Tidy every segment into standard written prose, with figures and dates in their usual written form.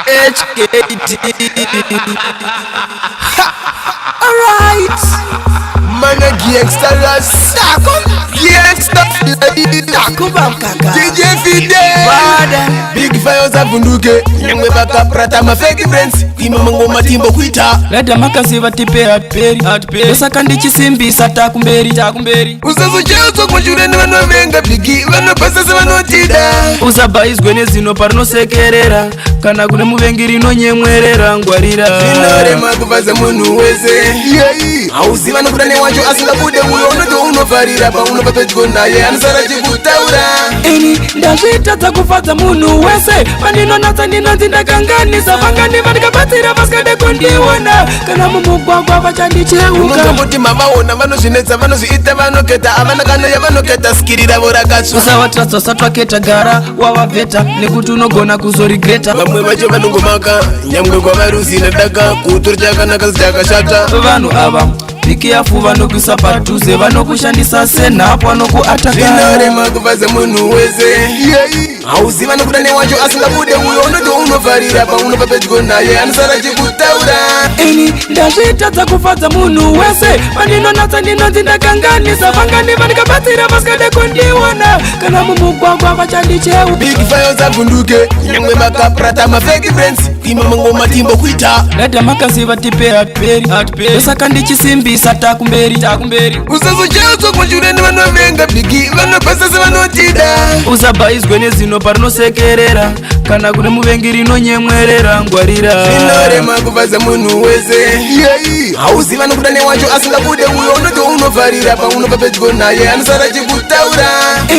HKT. Alright. Man a gangster ras. Gangster. DJ Fide. Big fires avunduke. Nyangwe baka prata ma fake friends. Ima mango matimbo kuita. Lada makaziva tipe atperi. Osaka ndichisimbisa takumberi. Usazo chezo kwa jureni wano venga bigi. Wano pasasa wano tida. Usabaizwe nezino parno sekerera. Kana kune muvengiri no nyemwerera ngwarira. Inore makufaza munu weze. Hauzi wano kudane wacho asila bude uyo. Unoto unofarira pa unopapetiko naye. Ansara chikutaura. Ini ndazvita dzakufadza munhu wese. Pandino natsa ndinonzi ndakanganisa. Vangani vandikabatsira vasikade kundiona. Kana mumugwagwa vachandicheuka. Unotombuti mavaona vanozvinetsa vanozviita vanoketa. Havana kana yavanoketa skirira vorakatsva. Usavatratsa usati waketa gara wavabveta. Nekuti unogona kuzorigreta. Vamwe vacho vanongomaka nyangwe kwavaruzi nadaka. Kutori chakanaka zichakashata. Vanhu ava vikiafu vanokuisa padhuze. Vanokushandisa senhapu vanokuataka. Zvinorema kufaza munhu wese. Hauzi vanokudane wacho asingabude uyo. Unoto unofarira pa unopapetiko naye. Anosara chikutaura. Ini ndazvita dzakufadza munhu wese. Pandinonatsa ndinonzi ndakanganisa. Vangani vandikabatsira vasikade kundiona. Kana mumugwagwa vachandicheuka. Big fires avunduke. Nyangwe makaprata ma fake friends. Ima mango matimbo kuita. Lada makaziva tipe atperi. Osaka ndichisimbisa takumberi. Usazo chezo kwa jureni wano venga bigi. Wano pasasa wano tida. Usabaizwe nezino parno sekerera. Kana kune muvengiri no nyemwerera ngwarira. Zvinorema kufaza munhu wese. Hauzi vanokudane wacho asingabude uyo. Unoto unofarira pa unopapetiko naye. Anosara chikutaura.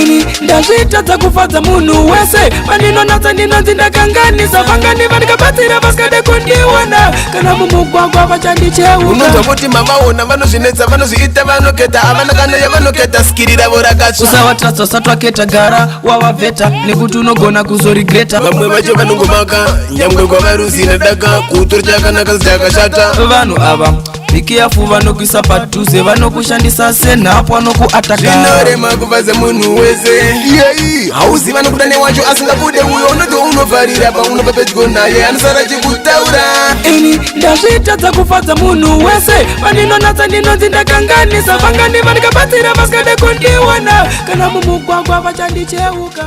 Ini ndazvita dzakufadza munhu wese. Pandinonatsa ndinonzi ndakanganisa. Vangani vandikabatsira vasikade kundiona. Kana mumugwagwa vachandicheuka. Unotombuti mavaona vanozvinetsa vanozviita vanoketa. Havana kana yavanoketa skirira vorakatsva. Usavatratsa usati waketa gara wavabveta. Nekuti unogona kuzorigreta. Vamwe vacho vanongomaka nyangwe kwavaruzi nadaka. Kutori chakanaka zichakashata. Vanhu ava vikiafu vanokuisa padhuze. Vanokushandisa senhapu vanokuataka. Zvinorema kufaza munhu wese. Hauzi vanokudane wacho asingabude uyo. Unoto unofarira pa unopapetiko naye. Anosara chikutaura. Ini ndazvita dzakufadza munhu wese. Pandinonatsa ndinonzi ndakanganisa. Vangani vandikabatsira vasikade kundiona. Kana mumugwagwa vachandicheuka.